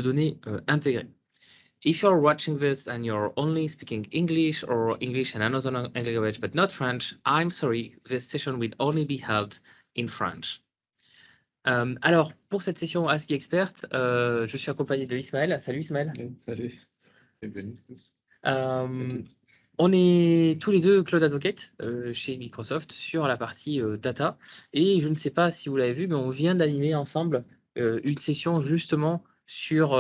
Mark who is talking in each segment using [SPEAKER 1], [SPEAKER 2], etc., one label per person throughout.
[SPEAKER 1] données intégrées. If you're watching this and you're only speaking English or English and another language but not French, I'm sorry, this session will only be held in French. Alors, pour cette session Ask the Expert, je suis accompagné de Ismaël. Salut Ismaël.
[SPEAKER 2] Salut, bienvenue tous.
[SPEAKER 1] On est tous les deux Cloud Advocate chez Microsoft sur la partie data. Et je ne sais pas si vous l'avez vu, mais on vient d'animer ensemble une session justement sur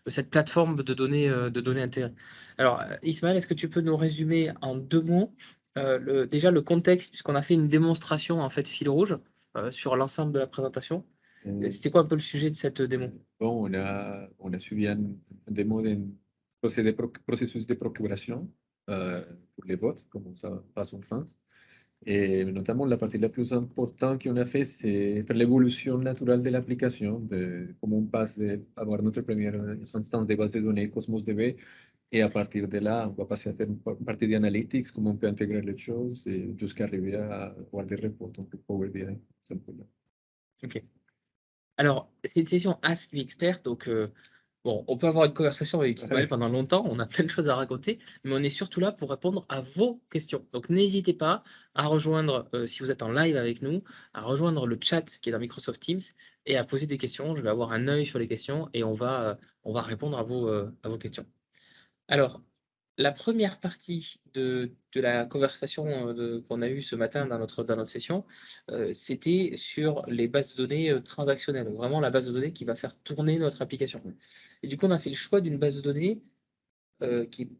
[SPEAKER 1] cette plateforme de données intégrées. Alors, Ismaël, est-ce que tu peux nous résumer en 2 mots déjà le contexte, puisqu'on a fait une démonstration en fait fil rouge sur l'ensemble de la présentation. C'était quoi un peu le sujet de cette démo?
[SPEAKER 2] Bon, on a suivi un démo d'un processus de procuration pour les votes, comment ça passe en France. Et notamment, la partie la plus importante qu'on a fait, c'est faire l'évolution naturelle de l'application, de comment on passe d'avoir notre première instance de base de données Cosmos DB, et à partir de là, on va passer à faire une partie d'analytics, comment on peut intégrer les choses, et jusqu'à arriver à avoir des reports en Power BI, simplement.
[SPEAKER 1] Ok. Alors, c'est une session Ask the Expert, donc bon, on peut avoir une conversation avec Ismaël pendant longtemps, on a plein de choses à raconter, mais on est surtout là pour répondre à vos questions. Donc, n'hésitez pas à rejoindre, si vous êtes en live avec nous, à rejoindre le chat qui est dans Microsoft Teams et à poser des questions. Je vais avoir un œil sur les questions et on va répondre à vos questions. Alors, la première partie de la conversation qu'on a eue ce matin dans notre session, c'était sur les bases de données transactionnelles, donc vraiment la base de données qui va faire tourner notre application. Et du coup, on a fait le choix d'une base de données qui est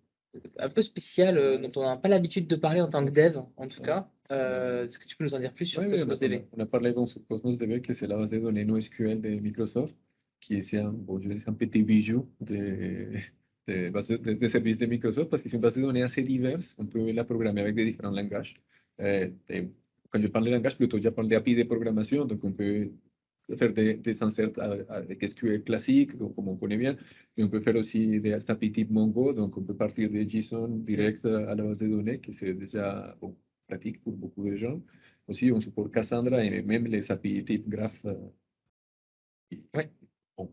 [SPEAKER 1] un peu spéciale, dont on n'a pas l'habitude de parler en tant que dev, en tout cas. Est-ce que tu peux nous en dire plus sur Cosmos DB?
[SPEAKER 2] On a parlé donc sur Cosmos DB, que c'est la base de données NoSQL de Microsoft, qui est un, bon, je dirais un petit bijou de services de Microsoft, parce que c'est une base de données assez diverse. On peut la programmer avec des différents langages. Quand je parle de langage, plutôt, je parle d'API de programmation, donc on peut faire des inserts avec SQL classique, donc, comme on connaît bien, mais on peut faire aussi des API type Mongo, donc on peut partir de JSON direct à la base de données, qui c'est déjà bon, pratique pour beaucoup de gens. Aussi, on supporte Cassandra et même les API type graph,
[SPEAKER 1] Ouais.
[SPEAKER 2] bon,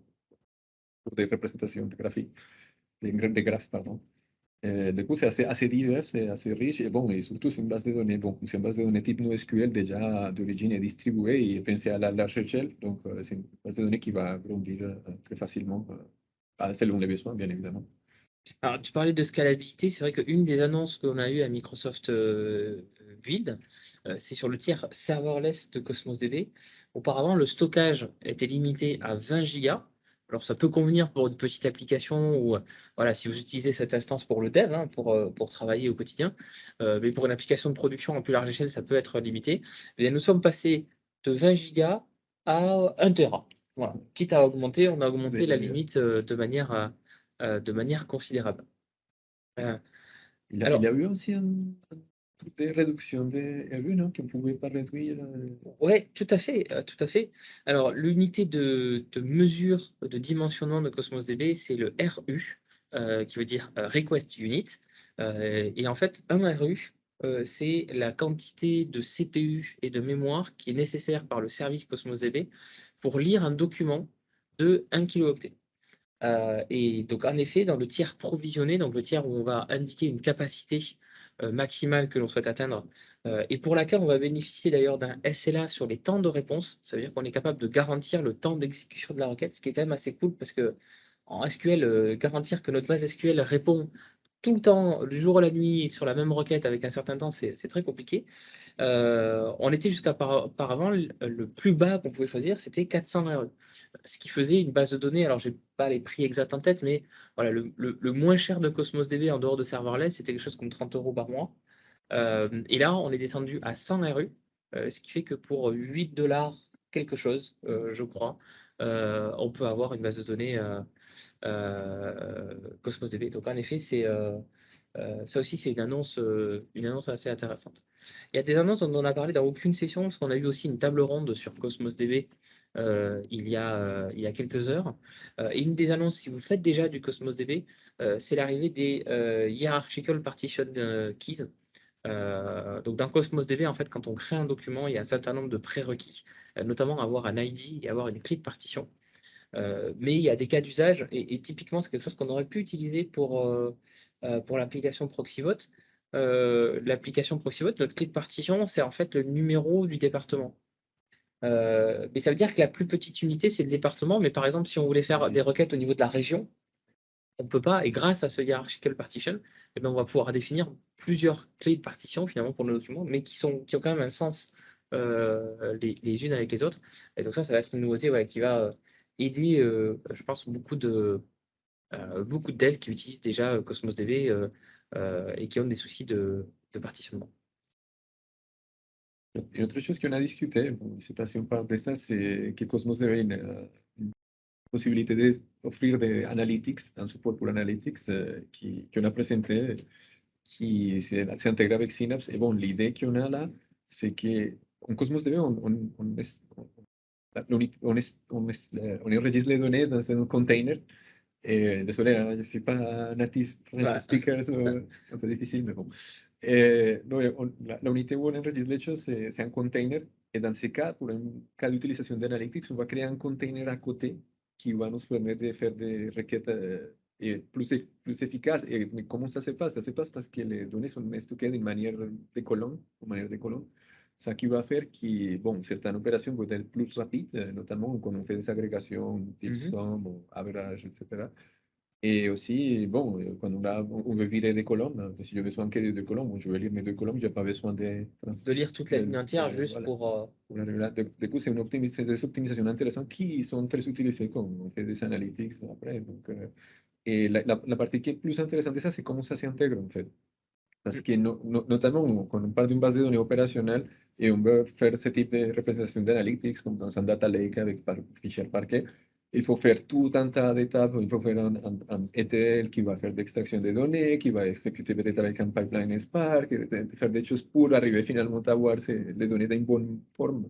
[SPEAKER 2] pour des représentations graphiques, des graphes, pardon. Du coup, c'est assez divers, c'est assez riche, et bon, et surtout, c'est une base de données. Bon, c'est une base de données type NoSQL déjà d'origine est distribuée et pensée à la large échelle. Donc, c'est une base de données qui va grandir très facilement, selon les besoins, bien évidemment.
[SPEAKER 1] Alors, tu parlais de scalabilité. C'est vrai qu'une des annonces qu'on a eues à Microsoft Build, c'est sur le tiers serverless de Cosmos DB. Auparavant, le stockage était limité à 20 gigas. Alors, ça peut convenir pour une petite application ou voilà, si vous utilisez cette instance pour le dev, hein, pour travailler au quotidien. Mais pour une application de production à plus large échelle, ça peut être limité. Et nous sommes passés de 20 gigas à 1 Tera. Voilà. Quitte à augmenter, on a augmenté la limite de manière considérable.
[SPEAKER 2] Il y
[SPEAKER 1] Alors,
[SPEAKER 2] a eu aussi un truc de réduction des RU, non, qu'on ne pouvait pas réduire.
[SPEAKER 1] ouais, tout à fait, tout à fait. Alors, l'unité de mesure de dimensionnement de Cosmos DB, c'est le RU, qui veut dire Request Unit. Et en fait, un RU, c'est la quantité de CPU et de mémoire qui est nécessaire par le service Cosmos DB pour lire un document de 1 kilooctet. Et donc, en effet, dans le tiers provisionné, donc le tiers où on va indiquer une capacité maximale que l'on souhaite atteindre, et pour laquelle on va bénéficier d'ailleurs d'un SLA sur les temps de réponse, ça veut dire qu'on est capable de garantir le temps d'exécution de la requête, ce qui est quand même assez cool parce que en SQL, garantir que notre base SQL répond tout le temps, le jour et la nuit, sur la même requête avec un certain temps, c'est très compliqué. On était jusqu'à auparavant, le plus bas qu'on pouvait choisir, c'était 400 RE. Ce qui faisait une base de données, alors je n'ai pas les prix exacts en tête, mais voilà, le moins cher de Cosmos DB en dehors de serverless, c'était quelque chose comme 30 € par mois. Et là, on est descendu à 100 RU, ce qui fait que pour 8 $ quelque chose, je crois, on peut avoir une base de données Cosmos DB. Donc en effet, ça aussi, c'est une annonce assez intéressante. Il y a des annonces dont on n'a parlé dans aucune session, parce qu'on a eu aussi une table ronde sur Cosmos DB il y a quelques heures. Et une des annonces, si vous faites déjà du Cosmos DB, c'est l'arrivée des Hierarchical Partition Keys. Donc dans Cosmos DB, en fait, quand on crée un document, il y a un certain nombre de prérequis, notamment avoir un ID et avoir une clé de partition. Mais il y a des cas d'usage, et typiquement, c'est quelque chose qu'on aurait pu utiliser pour l'application Proxyvote. L'application Proxyvote, notre clé de partition, c'est en fait le numéro du département. Mais ça veut dire que la plus petite unité, c'est le département. Mais par exemple, si on voulait faire des requêtes au niveau de la région, on ne peut pas. Et grâce à ce hierarchical partition, eh ben, on va pouvoir définir plusieurs clés de partition finalement pour nos documents, mais qui ont quand même un sens les unes avec les autres. Et donc ça va être une nouveauté, voilà, qui va aider, je pense, beaucoup de devs qui utilisent déjà Cosmos DB et qui ont des soucis de partitionnement.
[SPEAKER 2] Et autre chose qu'on a discuté, bon, je ne sais pas si on parle de ça, c'est que Cosmos DB a une possibilité d'offrir des analytics, un support pour analytics qu'on a présenté, qui s'intègre avec Synapse. Et bon, l'idée qu'on a là, c'est qu'en Cosmos DB, on enregistre les données dans un container. Désolé, hein, je ne suis pas native French
[SPEAKER 1] Ouais.
[SPEAKER 2] speaker, c'est un peu difficile, mais bon. Non, la unité où on enregistre les choses, c'est un container. Et dans ce cas, pour un cas d'utilisation d'analytics, on va créer un container à côté qui va nous permettre de faire des requêtes plus efficaces. Mais comment ça se passe? Ça se passe parce que les données sont stockées d'une manière de colonne. Ça qui va faire que, bon, certaines opérations vont être plus rapides, notamment quand on fait des agrégations type sum ou average, etc. Et aussi, bon, quand on veut virer des colonnes, si j'ai besoin que de deux colonnes, bon, je vais lire mes deux colonnes, je n'ai pas besoin
[SPEAKER 1] De lire toute la ligne entière juste
[SPEAKER 2] voilà.
[SPEAKER 1] pour.
[SPEAKER 2] Du coup, c'est des optimisations intéressantes qui sont très utilisées quand on fait des analytics après. Donc, et la partie qui est plus intéressante de ça, c'est comment ça s'intègre en fait. Parce que notamment quand on parle d'une base de données opérationnelle et on veut faire ce type de représentation d'analytics, comme dans un data lake avec Fisher Parquet, il faut faire tout un tas d'étapes. Il faut faire un ETL qui va faire d'extraction de données, qui va exécuter peut-être avec un pipeline Spark, faire des choses pour arriver finalement à avoir les données d'une bonne forme.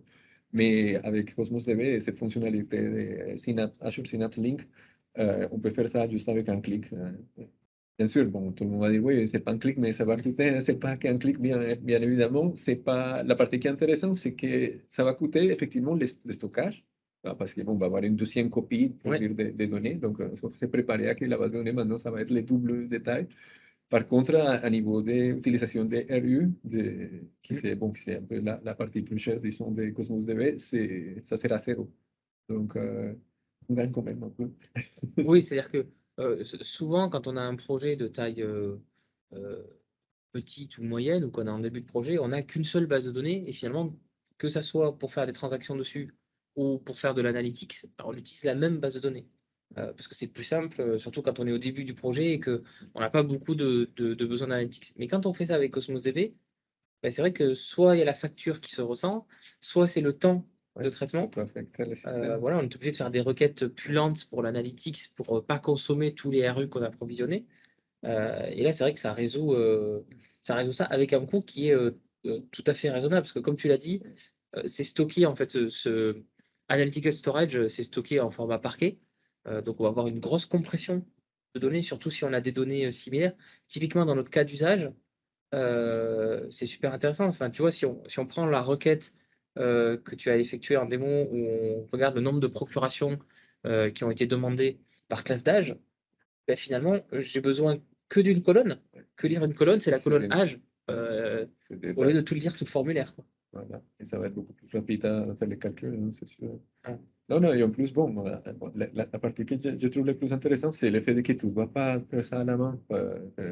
[SPEAKER 2] Mais avec Cosmos DB, cette fonctionnalité de Azure Synapse Link, on peut faire ça juste avec un clic. Bien sûr, bon, tout le monde va dire, oui, c'est pas un clic, mais ça va coûter, c'est pas qu'un clic, bien évidemment. C'est pas, la partie qui est intéressante, c'est que ça va coûter effectivement le stockage, parce qu'on va avoir une deuxième copie, pour
[SPEAKER 1] Ouais.
[SPEAKER 2] dire, des données. Donc, il faut se préparer à que la base de données, maintenant, ça va être le double de taille. Par contre, à niveau d'utilisation des RU, qui c'est bon, qui c'est un peu la partie plus chère, disons, de Cosmos DB, ça sera zéro. Donc, on gagne quand même un peu.
[SPEAKER 1] Oui, c'est-à-dire que souvent, quand on a un projet de taille euh, petite ou moyenne, ou qu'on est en début de projet, on n'a qu'une seule base de données, et finalement, que ça soit pour faire des transactions dessus ou pour faire de l'analytics, on utilise la même base de données. Parce que c'est plus simple, surtout quand on est au début du projet et qu'on n'a pas beaucoup de besoins d'analytics. Mais quand on fait ça avec Cosmos DB, ben, c'est vrai que soit il y a la facture qui se ressent, soit c'est le temps de traitement.
[SPEAKER 2] Ça affecter le système.
[SPEAKER 1] Voilà, on est obligé de faire des requêtes plus lentes pour l'analytics pour ne pas consommer tous les RU qu'on a provisionnés. Et là, c'est vrai que ça résout ça avec un coût qui est tout à fait raisonnable. Parce que comme tu l'as dit, c'est stocké en fait, ce Analytical Storage, c'est stocké en format parquet. Donc on va avoir une grosse compression de données, surtout si on a des données similaires. Typiquement, dans notre cas d'usage, c'est super intéressant. Enfin, tu vois, si on prend la requête que tu as effectuée en démo, où on regarde le nombre de procurations qui ont été demandées par classe d'âge, ben, finalement, j'ai besoin que d'une colonne. Que lire une colonne, c'est la colonne âge, au lieu de tout lire, tout le formulaire, quoi.
[SPEAKER 2] Voilà. Et ça va être beaucoup plus rapide à faire les calculs, hein, c'est sûr.
[SPEAKER 1] Ah.
[SPEAKER 2] Non, non, et en plus, bon, la partie que je trouve le plus intéressante, c'est le fait que tu ne vas pas faire ça à la main.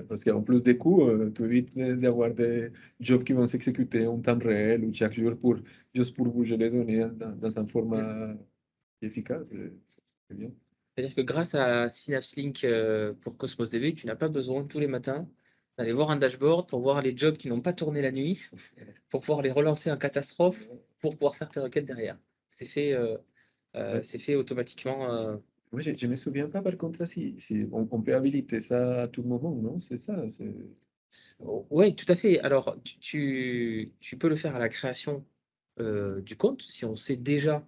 [SPEAKER 2] Parce qu'en plus des coûts, tu évites d'avoir des jobs qui vont s'exécuter en temps réel ou chaque jour juste pour bouger les données dans un format efficace. C'est bien.
[SPEAKER 1] C'est-à-dire que grâce à Synapse Link pour Cosmos DB, tu n'as pas besoin tous les matins d'aller voir un dashboard pour voir les jobs qui n'ont pas tourné la nuit, pour pouvoir les relancer en catastrophe, pour pouvoir faire tes requêtes derrière. C'est fait automatiquement.
[SPEAKER 2] Moi, je ne me souviens pas, par contre, si on peut habiliter ça à tout moment, non? C'est ça.
[SPEAKER 1] Oui, tout à fait. Alors, tu peux le faire à la création du compte, si on sait déjà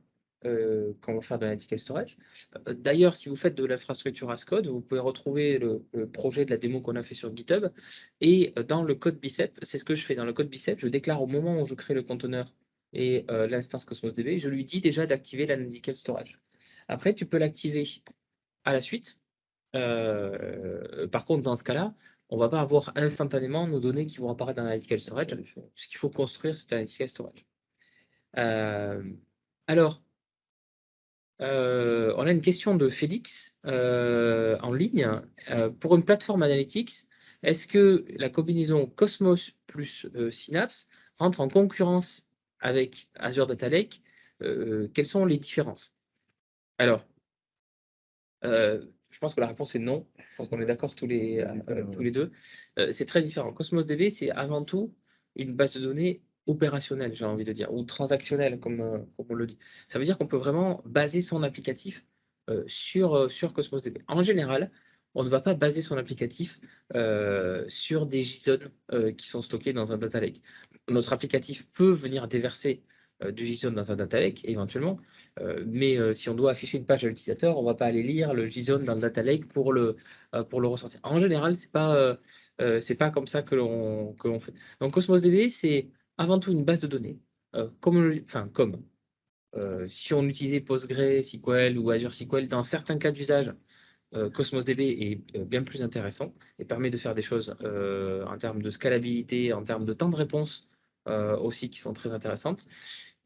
[SPEAKER 1] qu'on va faire de l'analytical storage. D'ailleurs, si vous faites de l'infrastructure as code, vous pouvez retrouver le projet de la démo qu'on a fait sur GitHub. Et dans le code Bicep, c'est ce que je fais dans le code Bicep, je déclare au moment où je crée le conteneur et l'instance Cosmos DB, je lui dis déjà d'activer l'analytical storage. Après, tu peux l'activer à la suite. Par contre, dans ce cas-là, on ne va pas avoir instantanément nos données qui vont apparaître dans l'analytical storage, puisqu'il faut construire cet analytical storage. Alors, on a une question de Félix en ligne. Pour une plateforme analytics, est-ce que la combinaison Cosmos plus Synapse rentre en concurrence avec Azure Data Lake? Quelles sont les différences? Alors, je pense que la réponse est non. Je pense qu'on est d'accord tous les deux. C'est très différent. Cosmos DB, c'est avant tout une base de données opérationnelle, j'ai envie de dire, ou transactionnelle, comme on le dit. Ça veut dire qu'on peut vraiment baser son applicatif sur Cosmos DB. En général, on ne va pas baser son applicatif sur des JSON qui sont stockés dans un data lake. Notre applicatif peut venir déverser du JSON dans un data lake éventuellement, mais si on doit afficher une page à l'utilisateur, on ne va pas aller lire le JSON dans le data lake pour le ressortir. En général, c'est pas comme ça que l'on fait. Donc Cosmos DB, c'est avant tout une base de données, comme si on utilisait PostgreSQL ou Azure SQL, dans certains cas d'usage, Cosmos DB est bien plus intéressant et permet de faire des choses en termes de scalabilité, en termes de temps de réponse aussi qui sont très intéressantes.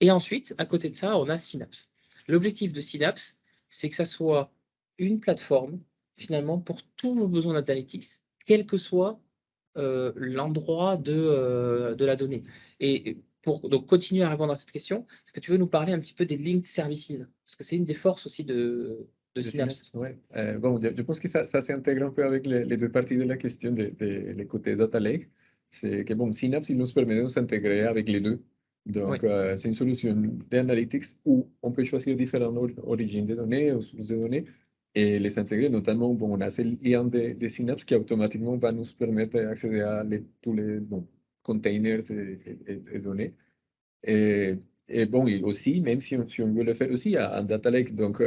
[SPEAKER 1] Et ensuite, à côté de ça, on a Synapse. L'objectif de Synapse, c'est que ça soit une plateforme, finalement, pour tous vos besoins d'analytics, quel que soit l'endroit de la donnée. Et pour donc, continuer à répondre à cette question, est-ce que tu veux nous parler un petit peu des linked services? Parce que c'est une des forces aussi de
[SPEAKER 2] De
[SPEAKER 1] Synapse.
[SPEAKER 2] Synapse, ouais. Bon, je pense que ça s'intègre un peu avec les deux parties de la question les côtés Data Lake. C'est que, bon, Synapse, il nous permet de s'intégrer avec les deux.
[SPEAKER 1] Oui.
[SPEAKER 2] Donc, c'est une solution d'analytics où on peut choisir différentes origines de données ou sources de données et les intégrer. Notamment, bon, on a ce lien de Synapse qui automatiquement va nous permettre d'accéder à tous les bon, containers et données. Et, et bon, et aussi, même si on veut le faire aussi à Data Lake, donc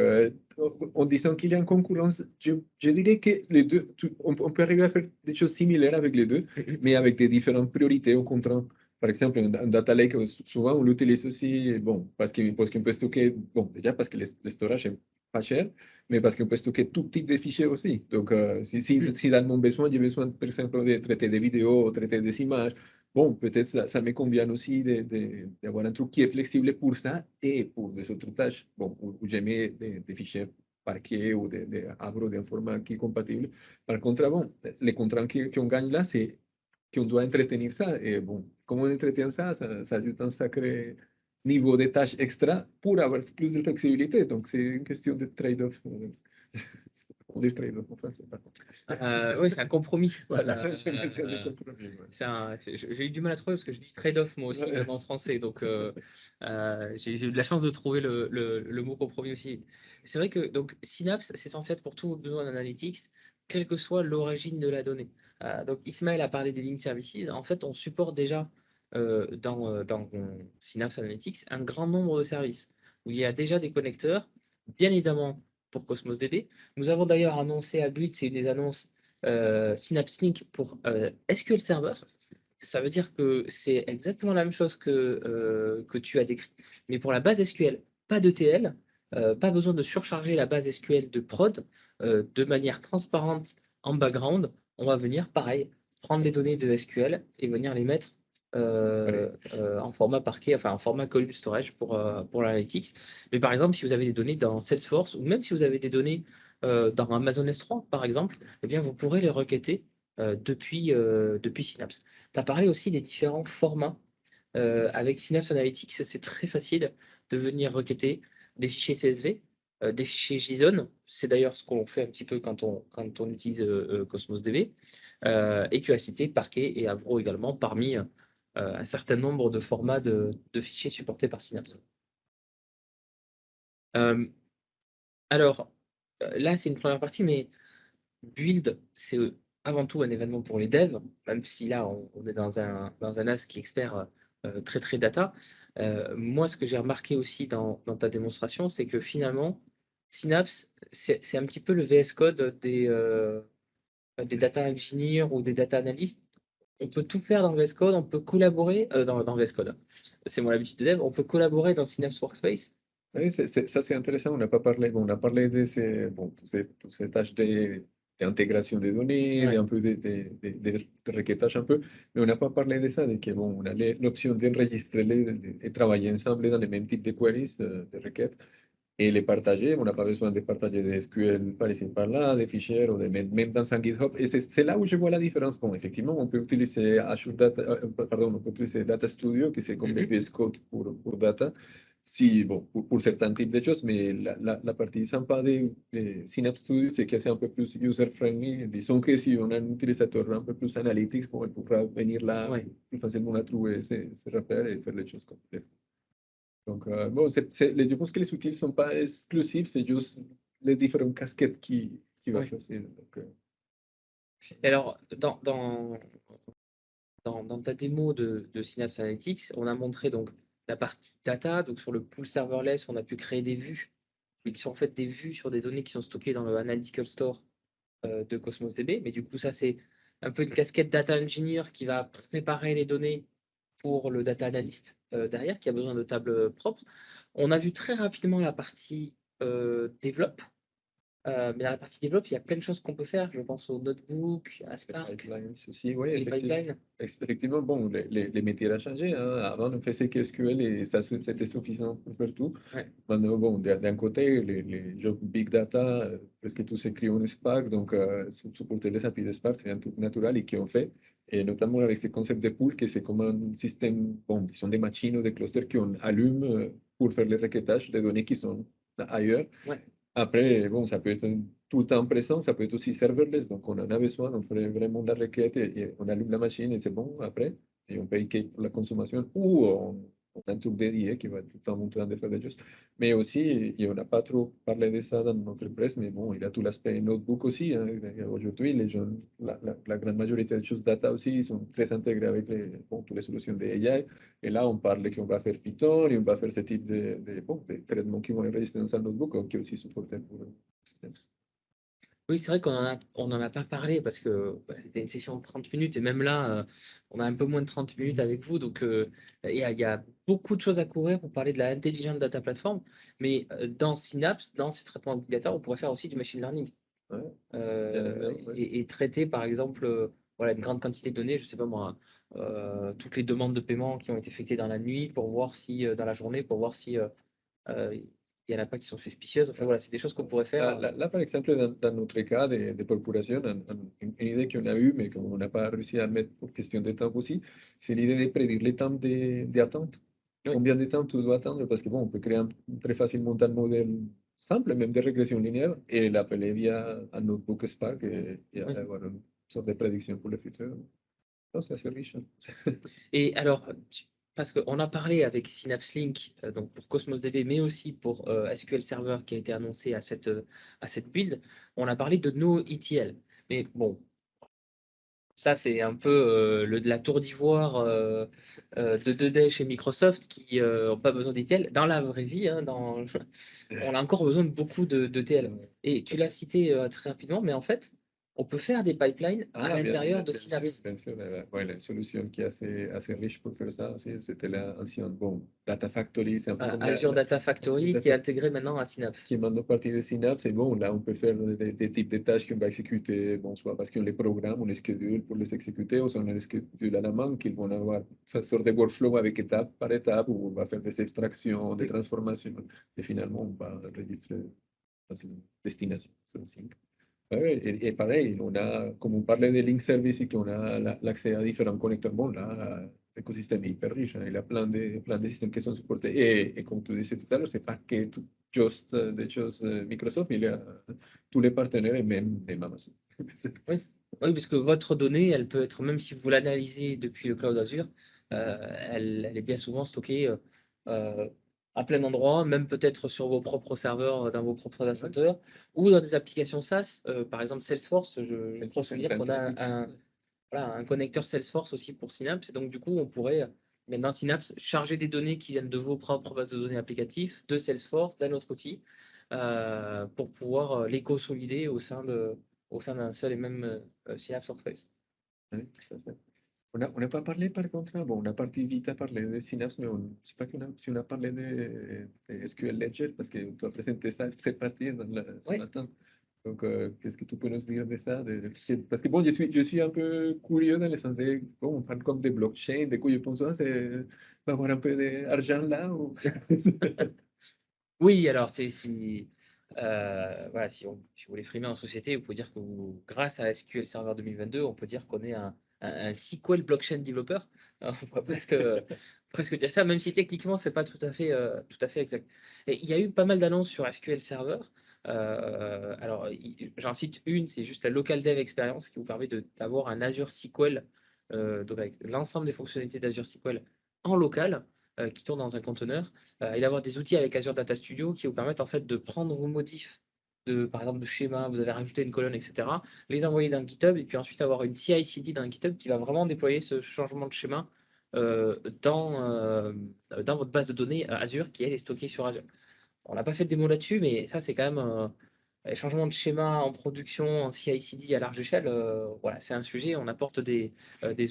[SPEAKER 2] en disant qu'il y a une concurrence, je dirais que les deux, on peut arriver à faire des choses similaires avec les deux, mais avec des différentes priorités ou contraintes. Par exemple, un Data Lake, souvent on l'utilise aussi, bon, parce qu'on peut stocker, bon, déjà parce que le storage est pas cher, mais parce qu'on peut stocker tout type de fichiers aussi. Donc, si dans mon besoin, j'ai besoin, par exemple, de traiter des vidéos, traiter des images, bon, peut-être ça me convient aussi d'avoir un truc qui est flexible pour ça et pour des autres tâches. Bon, où j'ai mis des fichiers parquets ou des arbres d'un format qui est compatible. Par contre, bon, les contraintes qu'on gagne là, c'est qu'on doit entretenir ça. Et bon, comment on entretient ça, ça ajoute un sacré niveau de tâches extra pour avoir plus de flexibilité. Donc, c'est une question de trade-off. On dit trade-off en français, par contre.
[SPEAKER 1] Oui, c'est un compromis.
[SPEAKER 2] Voilà, c'est une question de compromis. Ouais.
[SPEAKER 1] J'ai eu du mal à trouver parce que je dis trade-off moi aussi, même en français. Donc, j'ai eu de la chance de trouver le mot compromis aussi. C'est vrai que donc, Synapse, c'est censé être pour tous vos besoins d'analytics, quelle que soit l'origine de la donnée. Donc, Ismaël a parlé des lignes services. En fait, on supporte déjà dans Synapse Analytics un grand nombre de services où il y a déjà des connecteurs, bien évidemment pour Cosmos DB. Nous avons d'ailleurs annoncé à Build, c'est une des annonces Synapse Link pour SQL Server. Ça veut dire que c'est exactement la même chose que tu as décrit, mais pour la base SQL, pas d'ETL, pas besoin de surcharger la base SQL de prod de manière transparente en background. On va venir, pareil, prendre les données de SQL et venir les mettre en format parquet, enfin en format column storage pour l'analytics. Mais par exemple, si vous avez des données dans Salesforce ou même si vous avez des données dans Amazon S3, par exemple, eh bien, vous pourrez les requêter depuis Synapse. Tu as parlé aussi des différents formats. Avec Synapse Analytics, c'est très facile de venir requêter des fichiers CSV, des fichiers JSON. C'est d'ailleurs ce qu'on fait un petit peu quand on utilise Cosmos DB. Et tu as cité Parquet et Avro également parmi un certain nombre de formats de fichiers supportés par Synapse. Euh, alors, là, c'est une première partie, mais Build, c'est avant tout un événement pour les devs, même si là, on est dans un as qui est expert très, très data. Moi, ce que j'ai remarqué aussi dans ta démonstration, c'est que finalement, Synapse, c'est un petit peu le VS Code des data engineers ou des data analysts. On peut tout faire dans VS Code, on peut collaborer dans VS Code. C'est mon habitude de dev, on peut collaborer dans Synapse Workspace
[SPEAKER 2] Oui, ça c'est intéressant. On n'a pas parlé, bon, on a parlé de tous ces tâches d'intégration des données,
[SPEAKER 1] Ouais.
[SPEAKER 2] un peu de requêtage un peu, mais on n'a pas parlé de ça, de que bon, on a l'option d'enregistrer et travailler ensemble dans les mêmes types de queries, de requêtes, et les partager. On n'a pas besoin de partager des SQL par ici par là, des fichiers, ou même dans un GitHub. Et c'est là où je vois la différence. Bon, effectivement, on peut utiliser Azure Data, pardon, on peut utiliser Data Studio, qui c'est comme le
[SPEAKER 1] Mhm.
[SPEAKER 2] VS Code pour data. Si, bon, pour certains types de choses, mais la partie sympa de Synapse Studio, c'est que c'est un peu plus user-friendly. Disons que si on a un utilisateur un peu plus analytics, bon, il pourra venir là
[SPEAKER 1] Ouais.
[SPEAKER 2] plus facilement à trouver ses repères et faire les choses comme il faut. Donc, bon, je pense que les outils ne sont pas exclusifs, c'est juste les différentes casquettes qui va
[SPEAKER 1] Ouais.
[SPEAKER 2] choisir. Donc,
[SPEAKER 1] Et alors, dans ta démo de Synapse Analytics, on a montré donc la partie data. Donc sur le pool serverless, on a pu créer des vues, mais qui sont en fait des vues sur des données qui sont stockées dans le Analytical Store de Cosmos DB. Mais du coup, ça, c'est un peu une casquette data engineer qui va préparer les données pour le data analyst derrière, qui a besoin de tables propres. On a vu très rapidement la partie développe. Mais dans la partie développe, il y a plein de choses qu'on peut faire. Je pense au notebook, à
[SPEAKER 2] les
[SPEAKER 1] Spark,
[SPEAKER 2] pipelines aussi, oui,
[SPEAKER 1] les pipelines.
[SPEAKER 2] effectivement, bon, les métiers ont changé, hein. Avant, on faisait que SQL et ça, c'était suffisant pour faire tout.
[SPEAKER 1] Ouais,
[SPEAKER 2] Maintenant, bon, d'un côté, les jobs Big Data, presque tout s'écrit en Spark, donc supporter les API de Spark, c'est un truc naturel et qui ont fait, et notamment avec ce concept de pool, que c'est comme un système, bon, qui sont des machines ou des clusters qu'on allume pour faire les requêtages des données qui sont ailleurs.
[SPEAKER 1] ouais.
[SPEAKER 2] Après, bon, ça peut être tout le temps présent, ça peut être aussi serverless, donc on en a besoin, on fait vraiment la requête et on allume la machine et c'est bon après, et on paye que pour la consommation, ou on a un truc dédié qui va tout le temps en train de faire des choses. Mais aussi, et on n'a pas trop parlé de ça dans notre presse, mais bon, il y a tout l'aspect notebook aussi, hein. Aujourd'hui, les gens, la grande majorité des choses data aussi, ils sont très intégrés avec bon, toutes les solutions de AI. Et là, on parle qu'on va faire Python et on va faire ce type bon, de traitements qui vont enregistrer dans un notebook, qui est aussi supporté pour Synapse.
[SPEAKER 1] Oui, c'est vrai on en a pas parlé parce que bah, c'était une session de 30 minutes et même là, on a un peu moins de 30 minutes avec vous. Donc, il y a beaucoup de choses à couvrir pour parler de la Intelligent Data Platform. Mais dans Synapse, dans ces traitements de big data, on pourrait faire aussi du machine learning
[SPEAKER 2] Ouais, bien évidemment, ouais.
[SPEAKER 1] et traiter, par exemple, voilà, une grande quantité de données, je sais pas moi, toutes les demandes de paiement qui ont été effectuées dans la nuit pour voir si, dans la journée, pour voir si il y en a pas qui sont suspicieuses. Enfin, voilà, c'est des choses qu'on pourrait faire.
[SPEAKER 2] Là, par exemple, dans notre cas de population, une idée qu'on a eue, mais qu'on n'a pas réussi à mettre pour question de temps aussi, c'est l'idée de prédire les temps d'attente.
[SPEAKER 1] Oui.
[SPEAKER 2] Combien de temps tu dois attendre? Parce que bon, on peut créer très facilement un modèle simple, même de régression linéaire, et l'appeler via un notebook Spark et
[SPEAKER 1] Oui.
[SPEAKER 2] avoir une sorte de prédiction pour le futur. Non, c'est assez riche, hein.
[SPEAKER 1] Et alors, parce qu'on a parlé avec Synapse Link, donc pour Cosmos DB, mais aussi pour SQL Server qui a été annoncé à cette build, on a parlé de NoETL. Mais bon, ça c'est un peu la tour d'ivoire de Dedé chez Microsoft qui n'ont pas besoin d'ETL. Dans la vraie vie, hein, on a encore besoin de beaucoup de TL. Et tu l'as cité très rapidement, mais en fait, on peut faire des pipelines à l'intérieur de Synapse.
[SPEAKER 2] Bien sûr. Ouais, la solution qui est assez riche pour faire ça aussi, c'était l'ancienne, bon, Data Factory, c'est un peu
[SPEAKER 1] Voilà,
[SPEAKER 2] comme
[SPEAKER 1] Azure Data
[SPEAKER 2] Azure
[SPEAKER 1] Factory
[SPEAKER 2] Data
[SPEAKER 1] qui est
[SPEAKER 2] Factory
[SPEAKER 1] intégré maintenant à Synapse.
[SPEAKER 2] qui est maintenant partie de Synapse. Et bon, là, on peut faire des types de tâches qu'on va exécuter, bon, soit parce qu'on les programme, on les schedule pour les exécuter, ou soit on les schedule à la main, qu'ils vont avoir une sorte de workflow avec étape par étape, où on va faire des extractions, des
[SPEAKER 1] Oui.
[SPEAKER 2] transformations, et finalement, on va enregistrer dans une destination, sensing. Ouais, et pareil, on a, comme on parlait de link service et qu'on a l'accès à différents connecteurs, bon, là, l'écosystème est hyper riche, hein. Il y a plein de systèmes qui sont supportés. Et comme tu disais tout à l'heure, c'est pas que juste des choses Microsoft, il y a tous les partenaires et même Amazon.
[SPEAKER 1] Oui. Oui, parce que votre donnée, elle peut être, même si vous l'analysez depuis le cloud Azure, elle est bien souvent stockée euh, à plein d'endroits, même peut-être sur vos propres serveurs, dans vos propres data
[SPEAKER 2] Ouais,
[SPEAKER 1] centers, ou dans des applications SaaS, par exemple Salesforce. Je
[SPEAKER 2] c'est
[SPEAKER 1] crois
[SPEAKER 2] une
[SPEAKER 1] souvenir
[SPEAKER 2] grande
[SPEAKER 1] qu'on a
[SPEAKER 2] pratique.
[SPEAKER 1] voilà, un connecteur Salesforce aussi pour Synapse. Et donc, du coup, on pourrait, dans Synapse, charger des données qui viennent de vos propres bases de données applicatives, de Salesforce, d'un autre outil, pour pouvoir les consolider au sein d'un seul et même Synapse Workplace.
[SPEAKER 2] Oui, tout à fait. on n'a pas parlé par contre, hein, bon, on a parti vite à parler de Synapse, mais on, je sais pas si on a parlé de SQL Ledger, parce que tu as présenté ça, cette partie ce
[SPEAKER 1] Oui.
[SPEAKER 2] matin. Donc, qu'est-ce que tu peux nous dire de ça? Parce que bon, je suis un peu curieux dans le sens de, bon, on parle comme de blockchain, du coup, je pense, ah, va avoir un peu d'argent là. Ou...
[SPEAKER 1] Oui, alors voilà, si vous voulez frimer en société, vous pouvez dire que grâce à SQL Server 2022, on peut dire qu'on est un SQL blockchain developer. On pourrait presque dire ça, même si techniquement, c'est pas tout à fait exact. Et il y a eu pas mal d'annonces sur SQL Server. Alors, j'en cite une, c'est juste la Local Dev Experience qui vous permet d'avoir un Azure SQL, donc avec l'ensemble des fonctionnalités d'Azure SQL en local, qui tourne dans un conteneur et d'avoir des outils avec Azure Data Studio qui vous permettent en fait de prendre vos modifs par exemple, de schéma, vous avez rajouté une colonne, etc., les envoyer dans GitHub et puis ensuite avoir une CI/CD dans GitHub qui va vraiment déployer ce changement de schéma dans votre base de données Azure qui elle est stockée sur Azure. On n'a pas fait de démo là-dessus, mais ça c'est quand même les changements de schéma en production, en CI/CD à large échelle. Voilà, c'est un sujet, on apporte des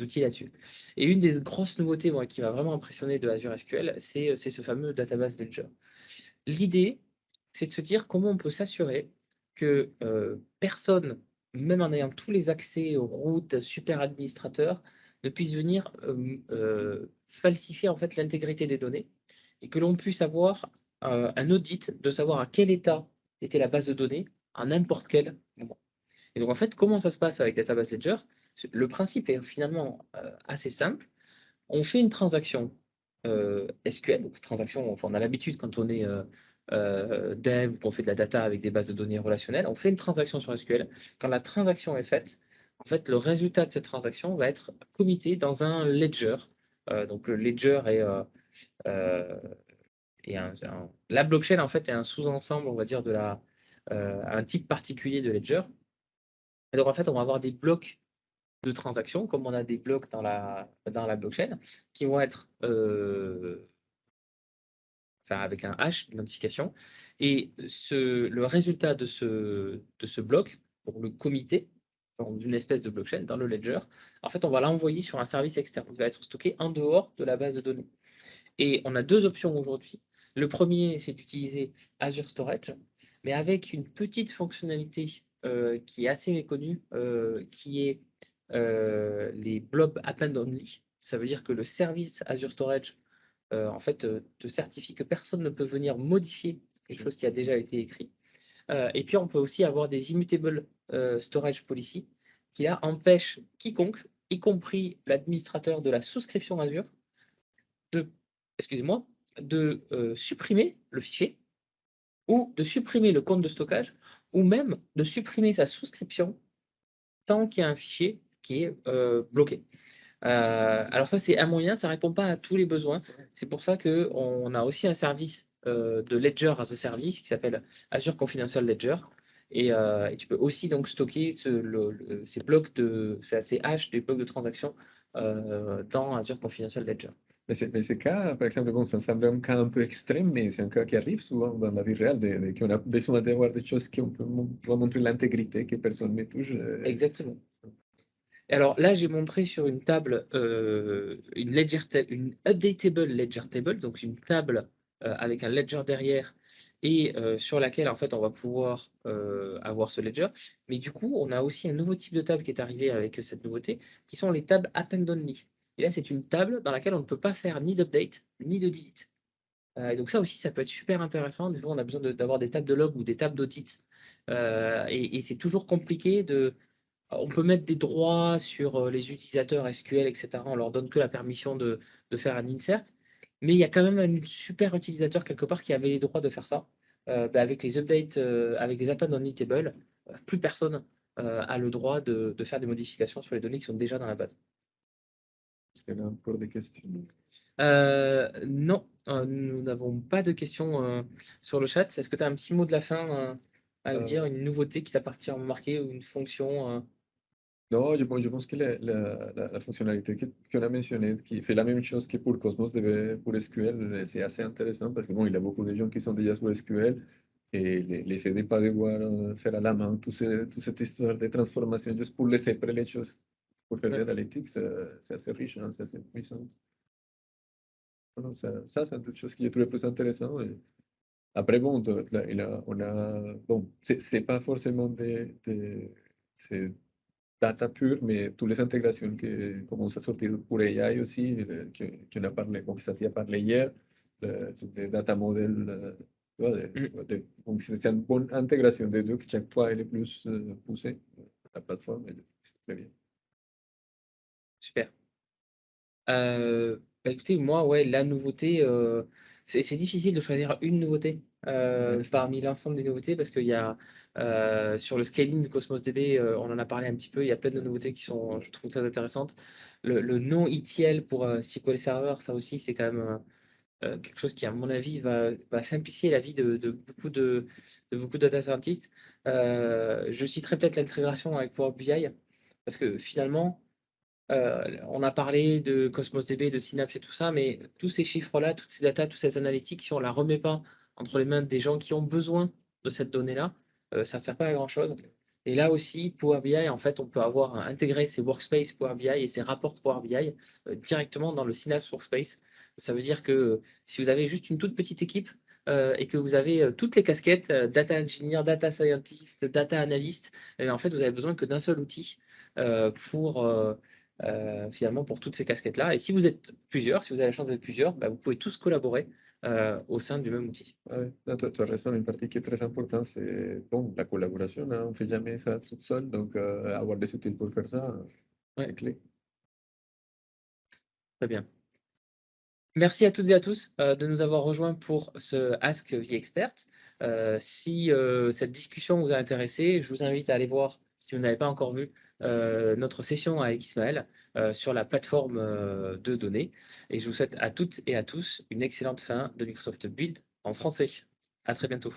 [SPEAKER 1] outils là-dessus. Et une des grosses nouveautés moi, qui m'a vraiment impressionné de Azure SQL, c'est ce fameux database Ledger. L'idée, c'est de se dire comment on peut s'assurer que personne, même en ayant tous les accès aux routes, super administrateurs, ne puisse venir falsifier en fait l'intégrité des données et que l'on puisse avoir un audit de savoir à quel état était la base de données à n'importe quel moment. Et donc en fait, comment ça se passe avec Database Ledger? Le principe est finalement assez simple. On fait une transaction SQL, donc transaction, enfin, on a l'habitude quand on est dev ou qu'on fait de la data avec des bases de données relationnelles, on fait une transaction sur SQL. Quand la transaction est faite, en fait, le résultat de cette transaction va être commité dans un ledger. Donc le ledger euh, la blockchain en fait est un sous-ensemble, on va dire, un type particulier de ledger. Et donc en fait, on va avoir des blocs de transactions, comme on a des blocs dans la blockchain, qui vont être enfin, avec un hash d'identification. Et le résultat de ce bloc, pour le comité, dans une espèce de blockchain, dans le ledger, en fait, on va l'envoyer sur un service externe. Il va être stocké en dehors de la base de données. Et on a deux options aujourd'hui. Le premier, c'est d'utiliser Azure Storage, mais avec une petite fonctionnalité qui est assez méconnue, qui est les blob append only. Ça veut dire que le service Azure Storage, en fait, te certifie que personne ne peut venir modifier quelque chose qui a déjà été écrit. Et puis, on peut aussi avoir des immutable storage policy qui là empêchent quiconque, y compris l'administrateur de la souscription Azure, de, excusez-moi, de supprimer le fichier ou de supprimer le compte de stockage ou même de supprimer sa souscription tant qu'il y a un fichier qui est bloqué. Alors ça, c'est un moyen, ça ne répond pas à tous les besoins. C'est pour ça qu'on a aussi un service de Ledger as a Service qui s'appelle Azure Confidential Ledger. Et tu peux aussi donc stocker ces blocs ces hash des blocs de transactions dans Azure Confidential Ledger.
[SPEAKER 2] Mais ces cas, par exemple, bon, ça semble un cas un peu extrême, mais c'est un cas qui arrive souvent dans la vie réelle, qu'on a besoin d'avoir des choses qui vont montrer l'intégrité, que personne ne touche.
[SPEAKER 1] Exactement. Et alors là, j'ai montré sur une table une updatable ledger table, donc une table avec un ledger derrière et sur laquelle en fait on va pouvoir avoir ce ledger. Mais du coup, on a aussi un nouveau type de table qui est arrivé avec cette nouveauté, qui sont les tables append only. Et là, c'est une table dans laquelle on ne peut pas faire ni d'update ni de delete. Et donc ça aussi, ça peut être super intéressant. Des fois, on a besoin d'avoir des tables de log ou des tables d'audit. Et c'est toujours compliqué de on peut mettre des droits sur les utilisateurs SQL, etc. On leur donne que la permission de faire un insert. Mais il y a quand même un super utilisateur quelque part qui avait les droits de faire ça. Avec les updates, avec les appends only table, plus personne a le droit de faire des modifications sur les données qui sont déjà dans la base.
[SPEAKER 2] Est-ce qu'il y a encore des questions?
[SPEAKER 1] Non, nous n'avons pas de questions sur le chat. Est-ce que tu as un petit mot de la fin à nous dire, une nouveauté qui t'a particulièrement marqué ou une fonction
[SPEAKER 2] Non, je pense que la fonctionnalité qu'on a mentionnée, qui fait la même chose que pour Cosmos, pour SQL, c'est assez intéressant parce que bon, il y a beaucoup de gens qui sont déjà sur SQL et les fait de pas devoir faire à la main toute cette histoire de transformation juste pour laisser après les choses. pour faire de
[SPEAKER 1] Ouais.
[SPEAKER 2] l'analytics, c'est assez riche, hein, c'est assez puissant. Non, ça c'est une chose qui est très plus intéressant. Et après, bon, on a, bon, c'est pas forcément c'est data pure, mais toutes les intégrations qui commencent à sortir pour AI aussi, qu'on a parlé, bon, que Satya a parlé hier, toutes les data models, tu vois,
[SPEAKER 1] Mm.
[SPEAKER 2] donc c'est une bonne intégration des deux, que chaque fois elle est plus poussée, la plateforme, et c'est très bien.
[SPEAKER 1] Super. Bah, écoutez, moi, ouais, la nouveauté, c'est difficile de choisir une nouveauté
[SPEAKER 2] Ouais,
[SPEAKER 1] parmi l'ensemble des nouveautés parce qu'il y a sur le scaling de Cosmos DB, on en a parlé un petit peu, il y a plein de nouveautés qui sont, je trouve, très intéressantes. Le non ETL pour SQL Server, ça aussi, c'est quand même quelque chose qui, à mon avis, va simplifier la vie de beaucoup de data scientists. Je citerai peut-être l'intégration avec Power BI parce que finalement, on a parlé de Cosmos DB, de Synapse et tout ça, mais tous ces chiffres-là, toutes ces datas, toute cette analytique, si on ne la remet pas entre les mains des gens qui ont besoin de cette donnée-là, ça ne sert pas à grand-chose. Et là aussi, Power BI, en fait, on peut avoir intégré ces workspaces Power BI et ces rapports Power BI directement dans le Synapse Workspace. Ça veut dire que si vous avez juste une toute petite équipe et que vous avez toutes les casquettes, data engineer, data scientist, data analyst, en fait, vous avez besoin que d'un seul outil finalement pour toutes ces casquettes-là. Et si vous êtes plusieurs, si vous avez la chance d'être plusieurs, bah, vous pouvez tous collaborer au sein du même outil.
[SPEAKER 2] ouais, non, tu as raison, une partie qui est très importante, c'est bon, la collaboration, hein, on ne fait jamais ça toute seule, donc avoir des outils pour faire ça,
[SPEAKER 1] Ouais,
[SPEAKER 2] c'est clé.
[SPEAKER 1] très bien. Merci à toutes et à tous de nous avoir rejoints pour ce Ask the Expert. Si cette discussion vous a intéressé, je vous invite à aller voir, si vous n'avez pas encore vu, notre session avec Ismaël sur la plateforme de données. Et je vous souhaite à toutes et à tous une excellente fin de Microsoft Build en français. À très bientôt.